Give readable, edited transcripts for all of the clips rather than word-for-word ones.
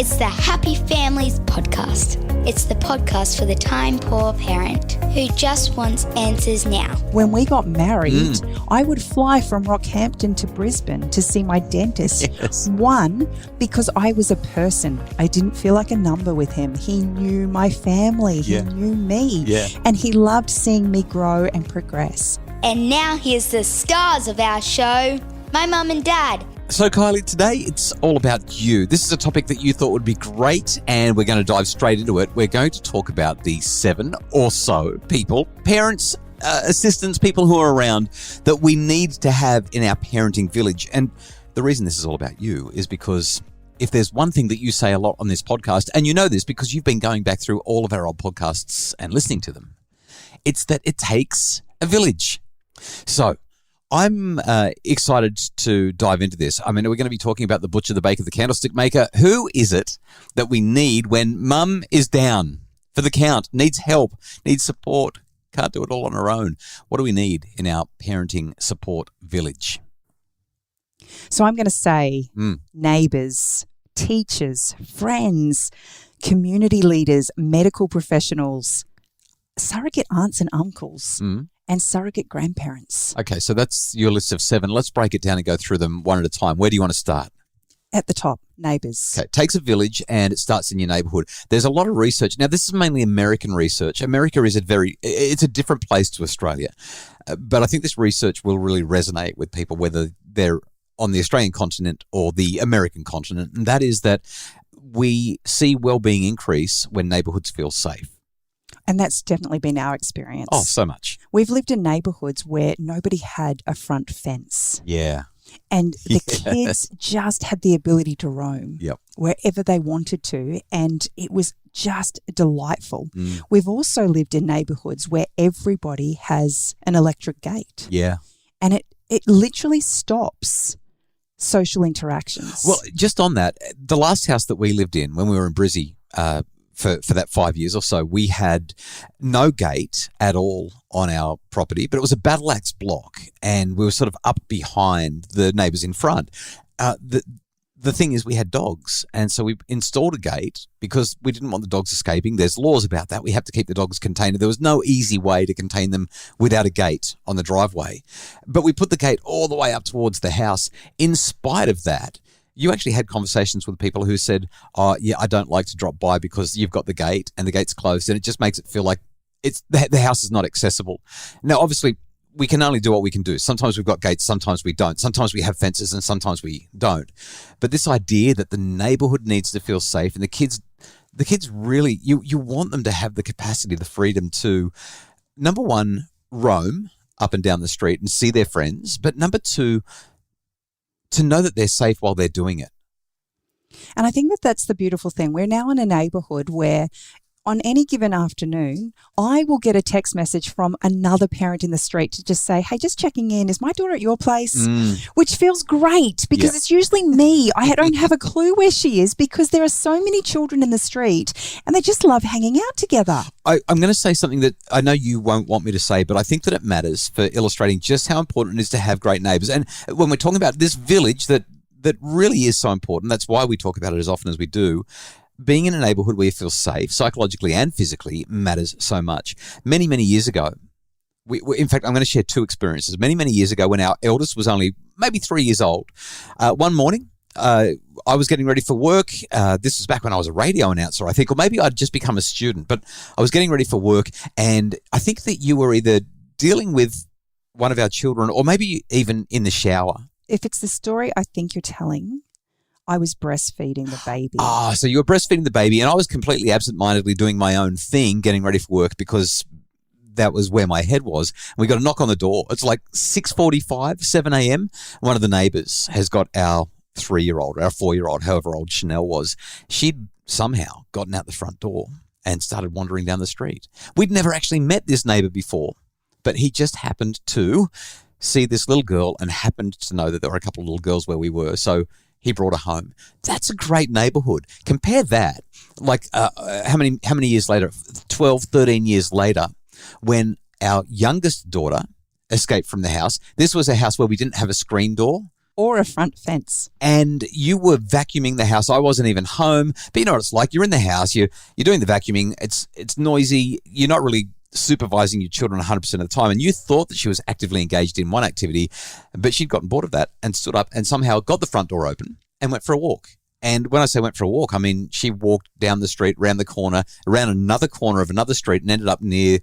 It's the Happy Families podcast. It's the podcast for the time-poor parent who just wants answers now. When we got married, I would fly from Rockhampton to Brisbane to see my dentist. Yes. One, because I was a person. I didn't feel like a number with him. He knew my family. He knew me. Yeah. And he loved seeing me grow and progress. And now here's the stars of our show, my mum and dad. So, Kylie, today it's all about you. This is a topic that you thought would be great, and we're going to dive straight into it. We're going to talk about the 7 or so people, parents, assistants, people who are around that we need to have in our parenting village. And the reason this is all about you is because if there's one thing that you say a lot on this podcast, and you know this because you've been going back through all of our old podcasts and listening to them, it's that it takes a village. So I'm excited to dive into this. I mean, we're going to be talking about the butcher, the baker, the candlestick maker. Who is it that we need when mum is down for the count, needs help, needs support, can't do it all on her own? What do we need in our parenting support village? So I'm going to say neighbours, teachers, friends, community leaders, medical professionals, surrogate aunts and uncles. And surrogate grandparents. Okay, so that's your list of 7. Let's break it down and go through them one at a time. Where do you want to start? At the top, neighbours. Okay, it takes a village and it starts in your neighbourhood. There's a lot of research. Now, this is mainly American research. America is it's a different place to Australia. But I think this research will really resonate with people, whether they're on the Australian continent or the American continent. And that is that we see well-being increase when neighbourhoods feel safe. And that's definitely been our experience. Oh, so much. We've lived in neighbourhoods where nobody had a front fence. Yeah. And the kids just had the ability to roam wherever they wanted to, and it was just delightful. We've also lived in neighbourhoods where everybody has an electric gate. Yeah. And it literally stops social interactions. Well, just on that, the last house that we lived in when we were in Brizzy, for that 5 years or so, we had no gate at all on our property, but it was a battle axe block, and we were sort of up behind the neighbours in front. The thing is, we had dogs, and so we installed a gate because we didn't want the dogs escaping. There's laws about that. We have to keep the dogs contained. There was no easy way to contain them without a gate on the driveway. But we put the gate all the way up towards the house. In spite of that, you actually had conversations with people who said, oh, yeah, I don't like to drop by because you've got the gate and the gate's closed, and it just makes it feel like the house is not accessible. Now, obviously, we can only do what we can do. Sometimes we've got gates, sometimes we don't. Sometimes we have fences and sometimes we don't. But this idea that the neighbourhood needs to feel safe, and the kids really, you want them to have the capacity, the freedom to, number one, roam up and down the street and see their friends, but number 2, to know that they're safe while they're doing it. And I think that's the beautiful thing. We're now in a neighbourhood where on any given afternoon, I will get a text message from another parent in the street to just say, hey, just checking in, is my daughter at your place? Which feels great because it's usually me. I don't have a clue where she is because there are so many children in the street and they just love hanging out together. I'm going to say something that I know you won't want me to say, but I think that it matters for illustrating just how important it is to have great neighbours. And when we're talking about this village that really is so important, that's why we talk about it as often as we do. Being in a neighbourhood where you feel safe, psychologically and physically, matters so much. Many, many years ago, in fact, I'm going to share 2 experiences. Many, many years ago when our eldest was only maybe 3 years old, one morning, I was getting ready for work. This was back when I was a radio announcer, I think, or maybe I'd just become a student, but I was getting ready for work, and I think that you were either dealing with one of our children or maybe even in the shower. If it's the story I think you're telling, I was breastfeeding the baby. Ah, so you were breastfeeding the baby, and I was completely absent-mindedly doing my own thing, getting ready for work because that was where my head was. And we got a knock on the door. It's like 6:45, 7 a.m. One of the neighbours has got our 3-year-old, our 4-year-old, however old Chanel was. She'd somehow gotten out the front door and started wandering down the street. We'd never actually met this neighbour before, but he just happened to see this little girl and happened to know that there were a couple of little girls where we were. So he brought her home. That's a great neighbourhood. Compare that, like how many years later, 12, 13 years later, when our youngest daughter escaped from the house. This was a house where we didn't have a screen door. Or a front fence. And you were vacuuming the house. I wasn't even home. But you know what it's like. You're in the house. You're doing the vacuuming. It's noisy. You're not really supervising your children 100% of the time. And you thought that she was actively engaged in one activity, but she'd gotten bored of that and stood up and somehow got the front door open and went for a walk. And when I say went for a walk, I mean she walked down the street, round the corner, around another corner of another street and ended up near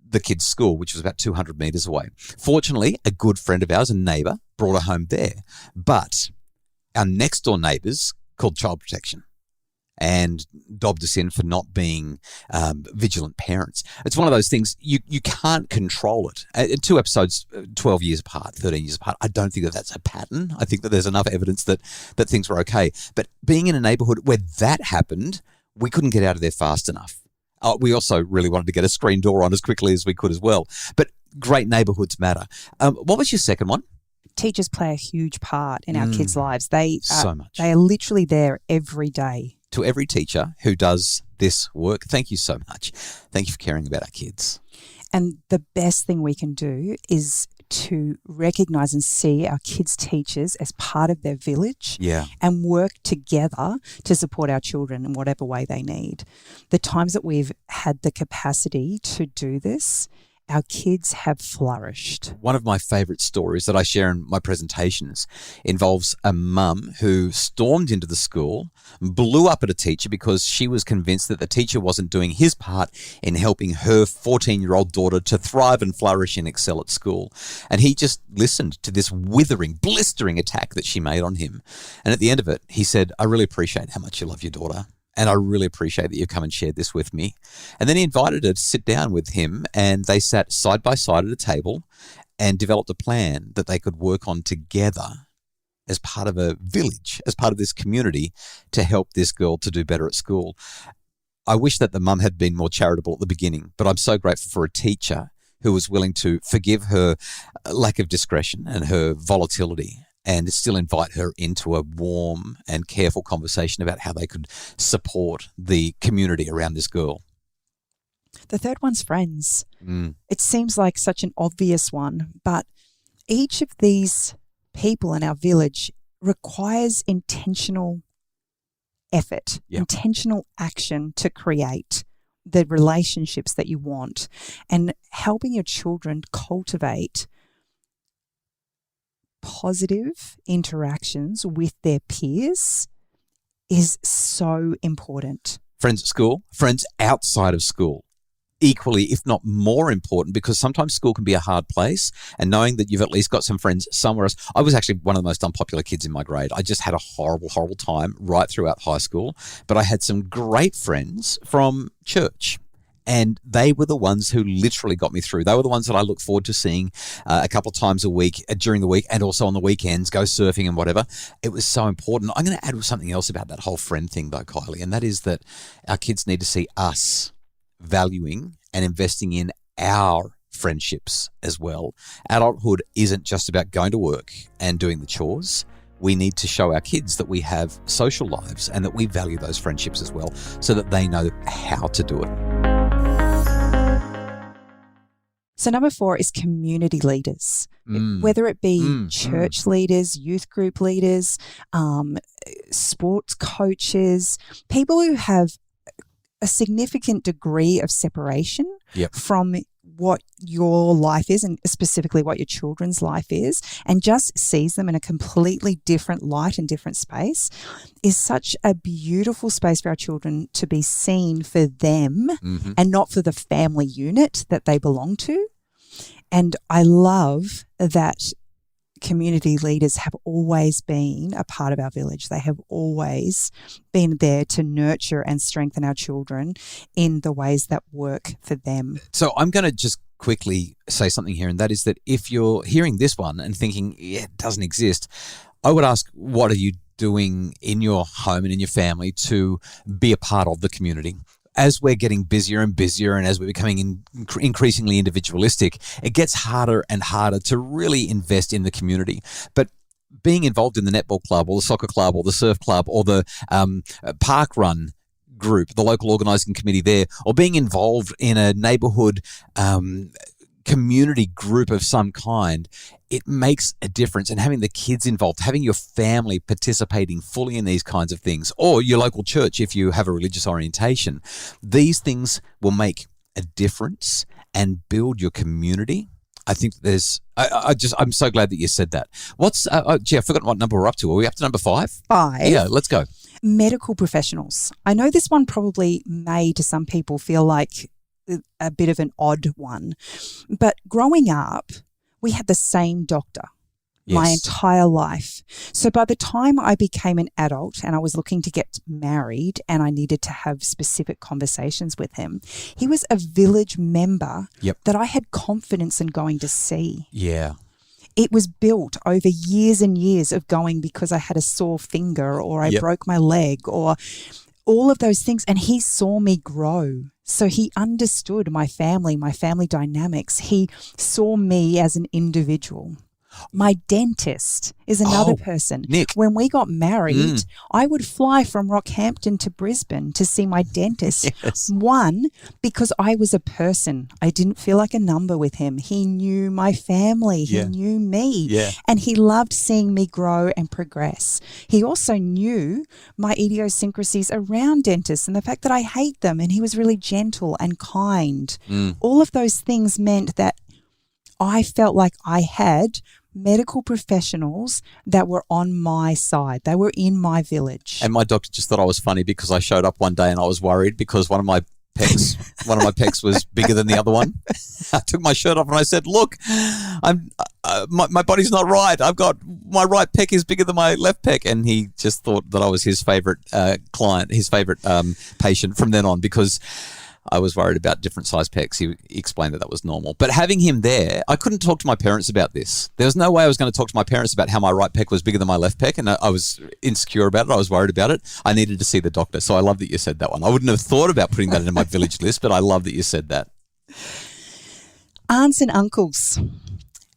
the kids' school, which was about 200 metres away. Fortunately, a good friend of ours, a neighbour, brought her home there. But our next door neighbours called Child Protection and dobbed us in for not being vigilant parents. It's one of those things, you can't control it. 2 episodes, 12 years apart, 13 years apart, I don't think that that's a pattern. I think that there's enough evidence that things were okay. But being in a neighbourhood where that happened, we couldn't get out of there fast enough. We also really wanted to get a screen door on as quickly as we could as well. But great neighbourhoods matter. What was your second one? Teachers play a huge part in our kids' lives. So much. They are literally there every day. To every teacher who does this work, thank you so much. Thank you for caring about our kids. And the best thing we can do is to recognise and see our kids' teachers as part of their village and work together to support our children in whatever way they need. The times that we've had the capacity to do this, our kids have flourished. One of my favourite stories that I share in my presentations involves a mum who stormed into the school, blew up at a teacher because she was convinced that the teacher wasn't doing his part in helping her 14-year-old daughter to thrive and flourish and excel at school. And he just listened to this withering, blistering attack that she made on him. And at the end of it, he said, I really appreciate how much you love your daughter. And I really appreciate that you've come and shared this with me. And then he invited her to sit down with him and they sat side by side at a table and developed a plan that they could work on together as part of a village, as part of this community to help this girl to do better at school. I wish that the mum had been more charitable at the beginning, but I'm so grateful for a teacher who was willing to forgive her lack of discretion and her volatility and still invite her into a warm and careful conversation about how they could support the community around this girl. The third one's friends. It seems like such an obvious one, but each of these people in our village requires intentional effort, intentional action to create the relationships that you want, and helping your children cultivate positive interactions with their peers is so important. Friends at school, friends outside of school, equally, if not more important, because sometimes school can be a hard place, and knowing that you've at least got some friends somewhere else. I was actually one of the most unpopular kids in my grade. I just had a horrible, horrible time right throughout high school, but I had some great friends from church. And they were the ones who literally got me through. They were the ones that I look forward to seeing a couple of times a week during the week and also on the weekends, go surfing and whatever. It was so important. I'm going to add something else about that whole friend thing though, Kylie, and that is that our kids need to see us valuing and investing in our friendships as well. Adulthood isn't just about going to work and doing the chores. We need to show our kids that we have social lives and that we value those friendships as well so that they know how to do it. So number 4 is community leaders, whether it be church leaders, youth group leaders, sports coaches, people who have a significant degree of separation from what your life is and specifically what your children's life is, and just sees them in a completely different light and different space, is such a beautiful space for our children to be seen for them and not for the family unit that they belong to. And I love that community leaders have always been a part of our village. They have always been there to nurture and strengthen our children in the ways that work for them. So I'm going to just quickly say something here, and that is that if you're hearing this one and thinking, it doesn't exist, I would ask, what are you doing in your home and in your family to be a part of the community? As we're getting busier and busier and as we're becoming increasingly individualistic, it gets harder and harder to really invest in the community. But being involved in the netball club or the soccer club or the surf club or the park run group, the local organising committee there, or being involved in a neighbourhood community group of some kind, it makes a difference. And having the kids involved, having your family participating fully in these kinds of things, or your local church if you have a religious orientation, these things will make a difference and build your community. I think I'm so glad that you said that. Gee, I forgot what number we're up to. Are we up to number 5? 5. Yeah, let's go. Medical professionals. I know this one probably may to some people feel like a bit of an odd one, but growing up, we had the same doctor my entire life. So by the time I became an adult and I was looking to get married and I needed to have specific conversations with him, he was a village member that I had confidence in going to see. Yeah. It was built over years and years of going because I had a sore finger or I broke my leg or all of those things. And he saw me grow. So he understood my family dynamics. He saw me as an individual. My dentist is another person. Nick. When we got married, I would fly from Rockhampton to Brisbane to see my dentist. Yes. One, because I was a person. I didn't feel like a number with him. He knew my family. He knew me. Yeah. And he loved seeing me grow and progress. He also knew my idiosyncrasies around dentists and the fact that I hate them. And he was really gentle and kind. All of those things meant that I felt like I had medical professionals that were on my side. They were in my village. And my doctor just thought I was funny because I showed up one day and I was worried because one of my pecs was bigger than the other one. I took my shirt off and I said, "Look, my body's not right. I've got my right pec is bigger than my left pec." And he just thought that I was his favorite client, his favorite patient from then on because I was worried about different size pecs. He explained that was normal. But having him there, I couldn't talk to my parents about this. There was no way I was going to talk to my parents about how my right pec was bigger than my left pec, and I was insecure about it. I was worried about it. I needed to see the doctor. So I love that you said that one. I wouldn't have thought about putting that in my village list, but I love that you said that. Aunts and uncles.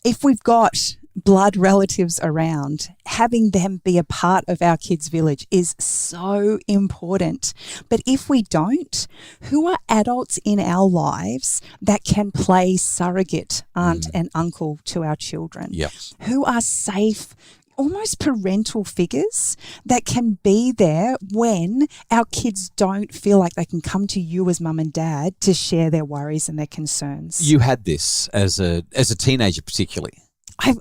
If we've got blood relatives around, having them be a part of our kids' village is so important. But if we don't, who are adults in our lives that can play surrogate aunt and uncle to our children? Yep. Who are safe, almost parental figures that can be there when our kids don't feel like they can come to you as mum and dad to share their worries and their concerns? You had this as a teenager particularly.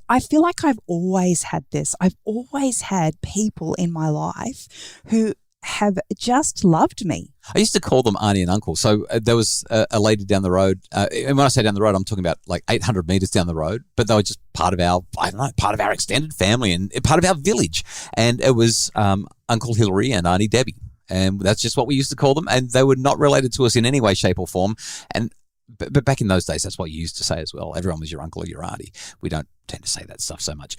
I feel like I've always had this. I've always had people in my life who have just loved me. I used to call them auntie and uncle. So there was a lady down the road. And when I say down the road, I'm talking about like 800 metres down the road. But they were just part of our extended family and part of our village. And it was Uncle Hillary and Auntie Debbie. And that's just what we used to call them. And they were not related to us in any way, shape or form. But back in those days, that's what you used to say as well. Everyone was your uncle or your auntie. We don't tend to say that stuff so much.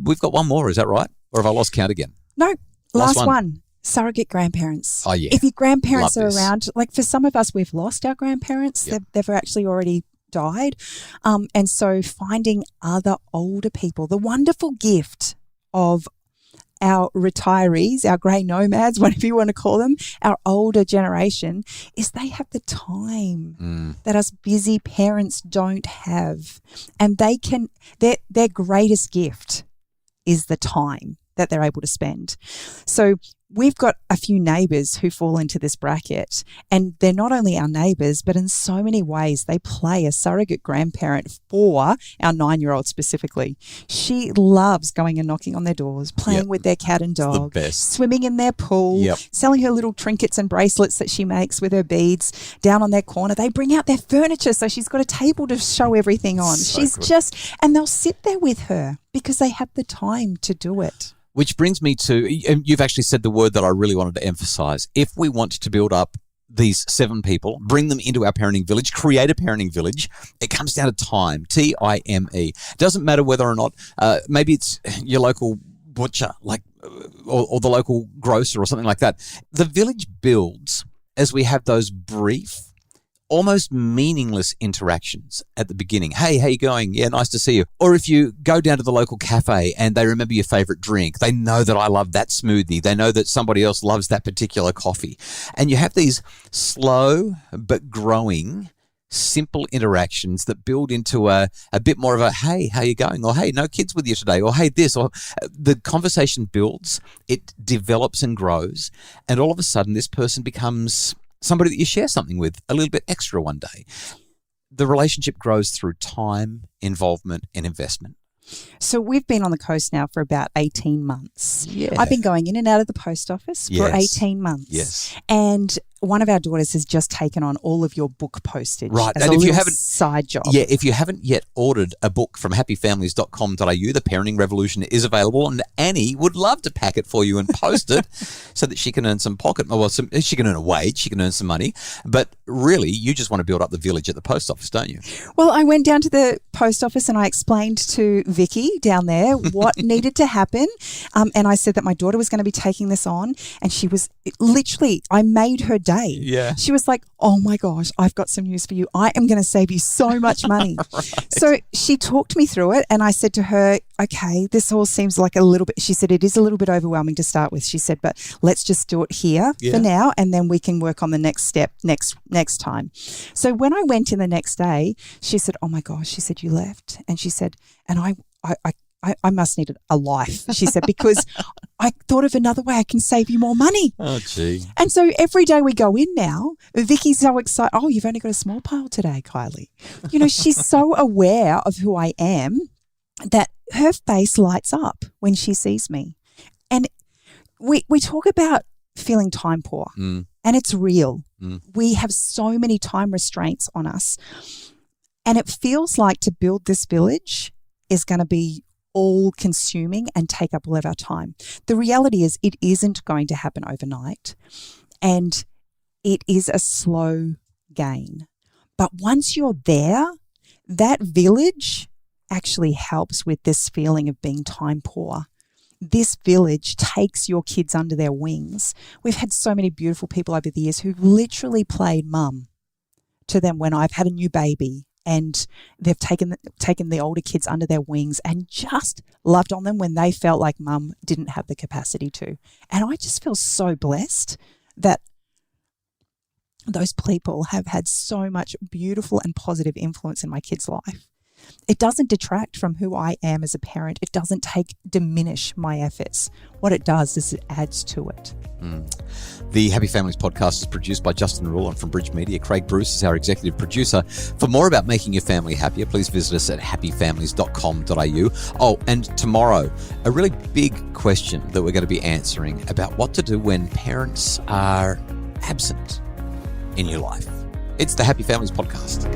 We've got one more, is that right? Or have I lost count again? No, last one. Surrogate grandparents. Oh, yeah. If your grandparents Love are this. around, like for some of us, we've lost our grandparents. Yep. They've actually already died. And so finding other older people, the wonderful gift of our retirees, our grey nomads, whatever you want to call them, our older generation, is they have the time that us busy parents don't have. And they can, their greatest gift is the time that they're able to spend. So we've got a few neighbours who fall into this bracket, and they're not only our neighbours, but in so many ways they play a surrogate grandparent for our 9-year-old specifically. She loves going and knocking on their doors, playing with their cat and dog, swimming in their pool, selling her little trinkets and bracelets that she makes with her beads down on their corner. They bring out their furniture, so she's got a table to show everything on. And they'll sit there with her because they have the time to do it. Which brings me to, and you've actually said the word that I really wanted to emphasize. If we want to build up these 7 people, bring them into our parenting village, create a parenting village, it comes down to time, T-I-M-E. Doesn't matter whether or not, maybe it's your local butcher, like, or the local grocer or something like that. The village builds as we have those brief, almost meaningless interactions at the beginning. Hey, how you going? Yeah, nice to see you. Or if you go down to the local cafe and they remember your favorite drink, they know that I love that smoothie. They know that somebody else loves that particular coffee. And you have these slow but growing simple interactions that build into a bit more of a, hey, how you going? Or, hey, no kids with you today? Or, hey, this. Or the conversation builds, it develops and grows. And all of a sudden, this person becomes somebody that you share something with a little bit extra one day. The relationship grows through time, involvement, and investment. So we've been on the coast now for about 18 months. Yeah. I've been going in and out of the post office for 18 months. Yes. And one of our daughters has just taken on all of your book postage Right. as And a if you little haven't- side job. Yeah, if you haven't yet ordered a book from happyfamilies.com.au, The Parenting Revolution is available, and Annie would love to pack it for you and post it so that she can earn some pocket, she can earn a wage, she can earn some money, but really you just want to build up the village at the post office, don't you? Well, I went down to the post office and I explained to Vicky down there what needed to happen, and I said that my daughter was going to be taking this on, and she was literally, I made her day. Yeah. She was like, oh my gosh, I've got some news for you. I am going to save you so much money. Right. So she talked me through it, and I said to her, okay, this all seems like a little bit, she said, it is a little bit overwhelming to start with. She said, but let's just do it here for now, and then we can work on the next step next time. So when I went in the next day, she said, oh my gosh, she said, you left. And she said, and I must need a life, she said, because I thought of another way I can save you more money. Oh, gee. And so every day we go in now, Vicky's so excited. Oh, you've only got a small pile today, Kylie. You know, she's so aware of who I am that her face lights up when she sees me. And we talk about feeling time poor, and it's real. We have so many time restraints on us. And it feels like to build this village is going to be all consuming and take up all of our time. The reality is it isn't going to happen overnight, and it is a slow gain. But once you're there, that village actually helps with this feeling of being time poor. This village takes your kids under their wings. We've had so many beautiful people over the years who've literally played mum to them when I've had a new baby, and they've taken the older kids under their wings and just loved on them when they felt like mum didn't have the capacity to. And I just feel so blessed that those people have had so much beautiful and positive influence in my kids' life. It doesn't detract from who I am as a parent. It doesn't diminish my efforts. What it does is it adds to it. The Happy Families podcast is produced by Justin Rulon from Bridge Media. Craig Bruce is our executive producer. For more about making your family happier, please visit us at happyfamilies.com.au. Oh, and tomorrow, a really big question that we're going to be answering about what to do when parents are absent in your life. It's the Happy Families podcast.